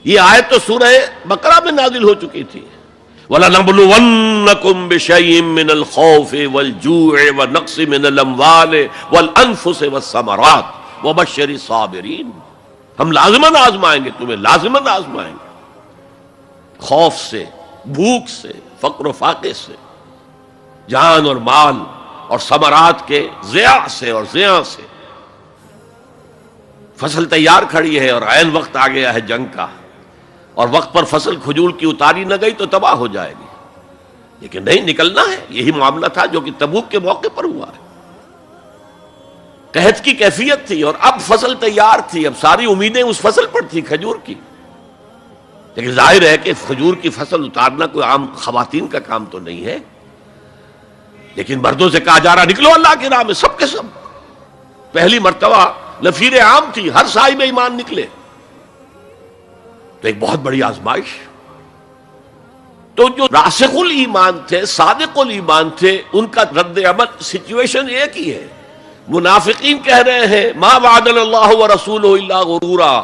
یہ آیت تو سورہ بقرہ میں نازل ہو چکی تھی. وَلَنَبْلُوَنَّكُمْ بِشَيْءٍ مِّنَ الْخَوْفِ وَالْجُوعِ وَنَقْصٍ مِّنَ الْأَمْوَالِ وَالْأَنفُسِ وَالثَّمَرَاتِ وَبَشِّرِ الصَّابِرِينَ. ہم لازماً آزمائیں گے تمہیں، لازماً آزمائیں گے، خوف سے، بھوک سے، فقر و فاقے سے، جان اور مال اور ثمرات کے ضیاع سے اور زیاں سے. فصل تیار کھڑی ہے اور عین وقت آ گیا ہے جنگ کا، اور وقت پر فصل کھجور کی اتاری نہ گئی تو تباہ ہو جائے گی. لیکن نہیں، نکلنا ہے. یہی معاملہ تھا جو کہ تبوک کے موقع پر ہوا ہے. قحط کی کیفیت تھی اور اب فصل تیار تھی، اب ساری امیدیں اس فصل پر تھی، کھجور کی. لیکن ظاہر ہے کہ کھجور کی فصل اتارنا کوئی عام خواتین کا کام تو نہیں ہے. لیکن مردوں سے کہا جا رہا نکلو اللہ کی راہ میں، سب کے سب. پہلی مرتبہ نفیر عام تھی، ہر صاحب ایمان نکلے. تو ایک بہت بڑی آزمائش. تو جو راسخ الایمان تھے، صادق الایمان تھے، ان کا رد عمل سچویشن ایک ہی ہے. منافقین کہہ رہے ہیں ما وعدنا اللہ ورسولہ الا غرورا،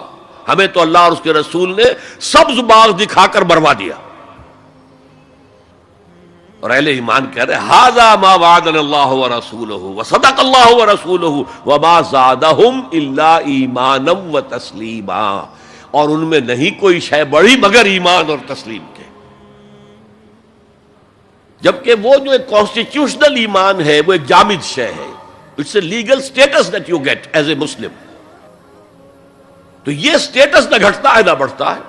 ہمیں تو اللہ اور اس کے رسول نے سبز باغ دکھا کر مروا دیا. اور اہل ایمان کہہ رہے ہیں ھذا ما وعدنا اللہ ورسولہ وصدق اللہ ورسولہ وما زادہم الا ایمانا وتسلیما. اور ان میں نہیں کوئی شے بڑی مگر ایمان اور تسلیم کے. جبکہ وہ جو ایک کانسٹیٹیوشنل ایمان ہے وہ ایک جامد شے ہے. It's a legal status that you get as a Muslim. تو یہ اسٹیٹس نہ گھٹتا ہے نہ بڑھتا ہے.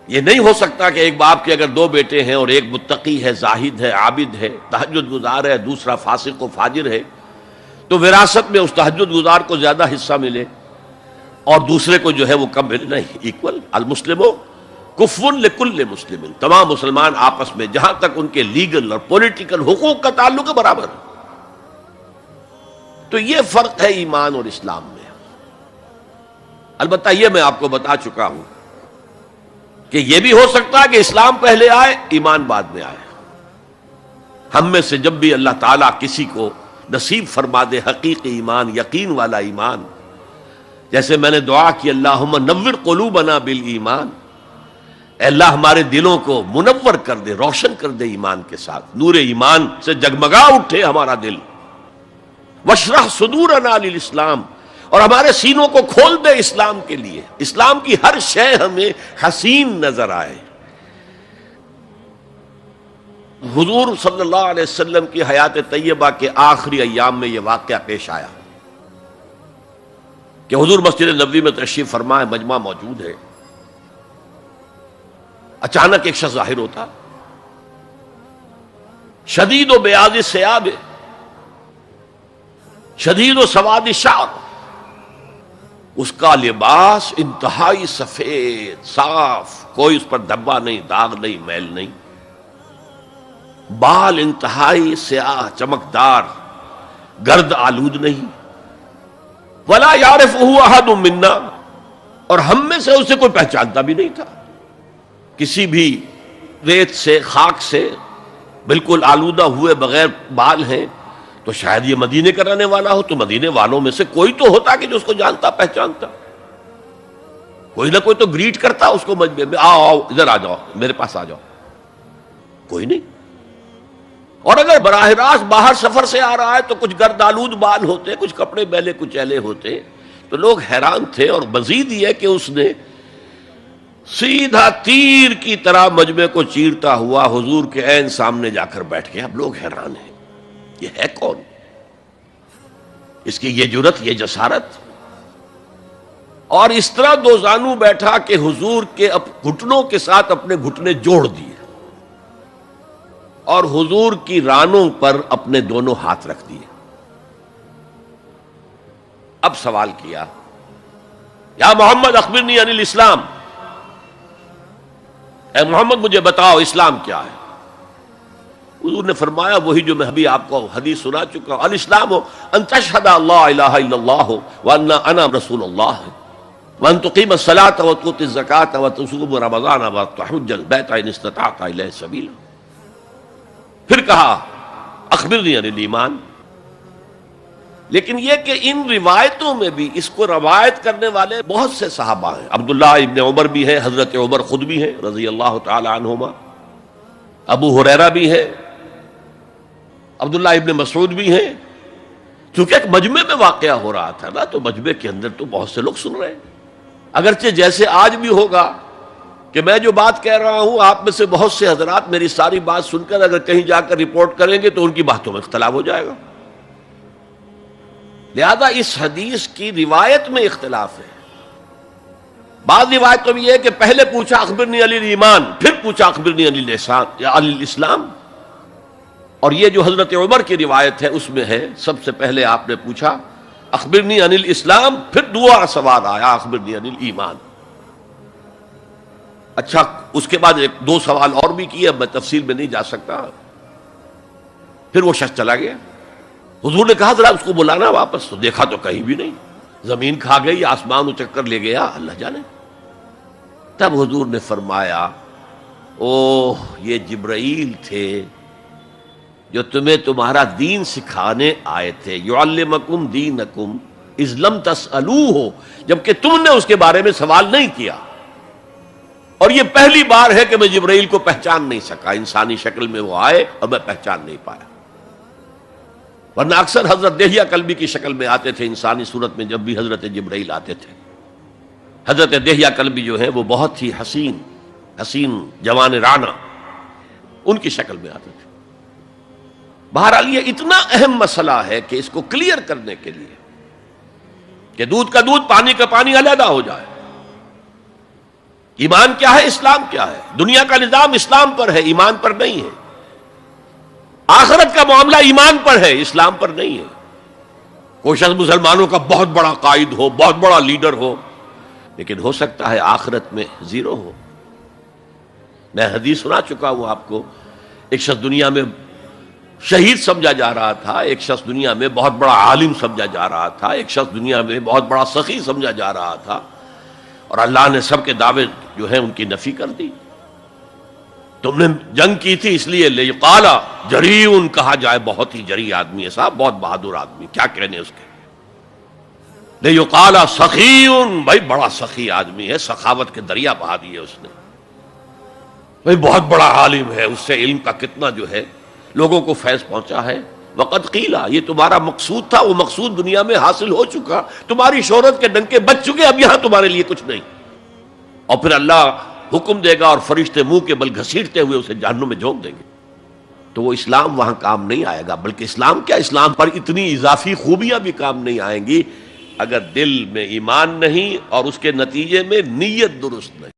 یہ نہیں ہو سکتا کہ ایک باپ کے اگر دو بیٹے ہیں اور ایک متقی ہے، زاہد ہے، عابد ہے، تہجد گزار ہے، دوسرا فاسق و فاجر ہے، تو وراثت میں اس تہجد گزار کو زیادہ حصہ ملے اور دوسرے کو جو ہے وہ کم ملے. نہیں، ایکول. المسلم کفو لکل مسلم. تمام مسلمان آپس میں جہاں تک ان کے لیگل اور پولیٹیکل حقوق کا تعلق ہے برابر. تو یہ فرق ہے ایمان اور اسلام میں. البتہ یہ میں آپ کو بتا چکا ہوں کہ یہ بھی ہو سکتا ہے کہ اسلام پہلے آئے، ایمان بعد میں آئے. ہم میں سے جب بھی اللہ تعالیٰ کسی کو نصیب فرما دے حقیقی ایمان، یقین والا ایمان، جیسے میں نے دعا کی اللہم نور قلوبنا بالایمان، اے اللہ ہمارے دلوں کو منور کر دے، روشن کر دے ایمان کے ساتھ، نور ایمان سے جگمگا اٹھے ہمارا دل. واشرح صدورنا للاسلام، اور ہمارے سینوں کو کھول دے اسلام کے لیے، اسلام کی ہر شے ہمیں حسین نظر آئے. حضور صلی اللہ علیہ وسلم کی حیات طیبہ کے آخری ایام میں یہ واقعہ پیش آیا کہ حضور مسجد نبوی میں تشریف فرما ہے، مجمع موجود ہے. اچانک ایک شخص ظاہر ہوتا، شدید و بیاض الثیاب، شدید و سواد الشعر، اس کا لباس انتہائی سفید صاف، کوئی اس پر دھبا نہیں، داغ نہیں، میل نہیں. بال انتہائی سیاہ چمکدار، گرد آلود نہیں. ولا یعرفہ احد منا، اور ہم میں سے اسے کوئی پہچانتا بھی نہیں تھا. کسی بھی ریت سے، خاک سے بالکل آلودہ ہوئے بغیر بال ہیں، تو شاید یہ مدینے کا رہنے والا ہو. تو مدینے والوں میں سے کوئی تو ہوتا کہ جو اس کو جانتا پہچانتا، کوئی نہ کوئی تو گریٹ کرتا اس کو مجمع میں، آؤ آؤ ادھر آ جاؤ، میرے پاس آ جاؤ. کوئی نہیں. اور اگر براہ راست باہر سفر سے آ رہا ہے تو کچھ گرد آلود بال ہوتے، کچھ کپڑے میلے کچیلے ہوتے، تو لوگ حیران تھے. اور مزید یہ کہ اس نے سیدھا تیر کی طرح مجمع کو چیرتا ہوا حضور کے عین سامنے جا کر بیٹھ گیا. اب لوگ حیران ہیں، یہ ہے کون؟ اس کی یہ جرت، یہ جسارت. اور اس طرح دو زانو بیٹھا کہ حضور کے گھٹنوں کے ساتھ اپنے گھٹنے جوڑ دیے اور حضور کی رانوں پر اپنے دونوں ہاتھ رکھ دیے. اب سوال کیا، یا محمد اخبرنی عن الاسلام، اے محمد مجھے بتاؤ اسلام کیا ہے؟ حضور نے فرمایا وہی جو میں ابھی آپ کو حدیث سنا چکا ہوں، الاسلام ان تشہد اللہ الہ الا اللہ وان انا رسول اللہ وان تقیم الصلاۃ وتؤتی الزکاۃ وتصوم رمضان وتحج البیت ان استطعت الیہ سبیلا. پھر کہا اخبرنی عن الایمان، لیکن یہ کہ ان روایتوں میں بھی اس کو روایت کرنے والے بہت سے صحابہ ہیں. عبداللہ ابن عمر بھی ہے، حضرت عمر خود بھی ہیں رضی اللہ تعالی عنہما، ابو ہریرہ بھی ہے، عبداللہ ابن مسعود بھی ہیں. چونکہ ایک مجمع میں واقعہ ہو رہا تھا نا، تو مجمع کے اندر تو بہت سے لوگ سن رہے ہیں. اگرچہ جیسے آج بھی ہوگا کہ میں جو بات کہہ رہا ہوں، آپ میں سے بہت سے حضرات میری ساری بات سن کر اگر کہیں جا کر رپورٹ کریں گے تو ان کی باتوں میں اختلاف ہو جائے گا. لہذا اس حدیث کی روایت میں اختلاف ہے. بعض روایتوں میں یہ ہے کہ پہلے پوچھا اخبرنی عن الایمان، پھر پوچھا اخبرنی عن الاسلام. اور یہ جو حضرت عمر کی روایت ہے اس میں ہے سب سے پہلے آپ نے پوچھا اخبرنی عن الاسلام، پھر دوسرا سوال آیا اخبرنی عن الایمان. اچھا، اس کے بعد ایک دو سوال اور بھی کیے، اب میں تفصیل میں نہیں جا سکتا. پھر وہ شخص چلا گیا. حضور نے کہا ذرا اس کو بلانا واپس، تو دیکھا تو کہیں بھی نہیں، زمین کھا گئی، آسمان اچک کر لے گیا، اللہ جانے. تب حضور نے فرمایا اوہ یہ جبرائیل تھے جو تمہیں تمہارا دین سکھانے آئے تھے. یعلمکم دینکم اذ لم تسألوہ، جبکہ تم نے اس کے بارے میں سوال نہیں کیا. اور یہ پہلی بار ہے کہ میں جبرائیل کو پہچان نہیں سکا، انسانی شکل میں وہ آئے اور میں پہچان نہیں پایا. ورنہ اکثر حضرت دہیہ کلبی کی شکل میں آتے تھے انسانی صورت میں. جب بھی حضرت جبرائیل آتے تھے، حضرت دہیہ کلبی جو ہے وہ بہت ہی حسین جوان رانا، ان کی شکل میں آتے تھے. بہرحال یہ اتنا اہم مسئلہ ہے کہ اس کو کلیئر کرنے کے لیے کہ دودھ کا دودھ پانی کا پانی علیحدہ ہو جائے. ایمان کیا ہے، اسلام کیا ہے. دنیا کا نظام اسلام پر ہے، ایمان پر نہیں ہے. آخرت کا معاملہ ایمان پر ہے، اسلام پر نہیں ہے. کوئی شخص مسلمانوں کا بہت بڑا قائد ہو، بہت بڑا لیڈر ہو، لیکن ہو سکتا ہے آخرت میں زیرو ہو. میں حدیث سنا چکا ہوں آپ کو. ایک شخص دنیا میں شہید سمجھا جا رہا تھا، ایک شخص دنیا میں بہت بڑا عالم سمجھا جا رہا تھا، ایک شخص دنیا میں بہت بڑا سخی سمجھا جا رہا تھا، اور اللہ نے سب کے دعوے جو ہیں ان کی نفی کر دی. تم نے جنگ کی تھی اس لیے لیقال جریء کہا جائے، بہت ہی جری آدمی ہے صاحب، بہت بہادر آدمی، کیا کہنے اس کے. لیقال سخی، بھائی بڑا سخی آدمی ہے، سخاوت کے دریا بہا دیے اس نے. بھائی بہت بڑا عالم ہے، اس سے علم کا کتنا جو ہے لوگوں کو فیض پہنچا ہے. وقت قیلا، یہ تمہارا مقصود تھا، وہ مقصود دنیا میں حاصل ہو چکا، تمہاری شہرت کے ڈنکے بج چکے، اب یہاں تمہارے لیے کچھ نہیں. اور پھر اللہ حکم دے گا اور فرشتے منہ کے بل گھسیٹتے ہوئے اسے جہنم میں جھونک دیں گے. تو وہ اسلام وہاں کام نہیں آئے گا. بلکہ اسلام کیا، اسلام پر اتنی اضافی خوبیاں بھی کام نہیں آئیں گی اگر دل میں ایمان نہیں اور اس کے نتیجے میں نیت درست نہیں.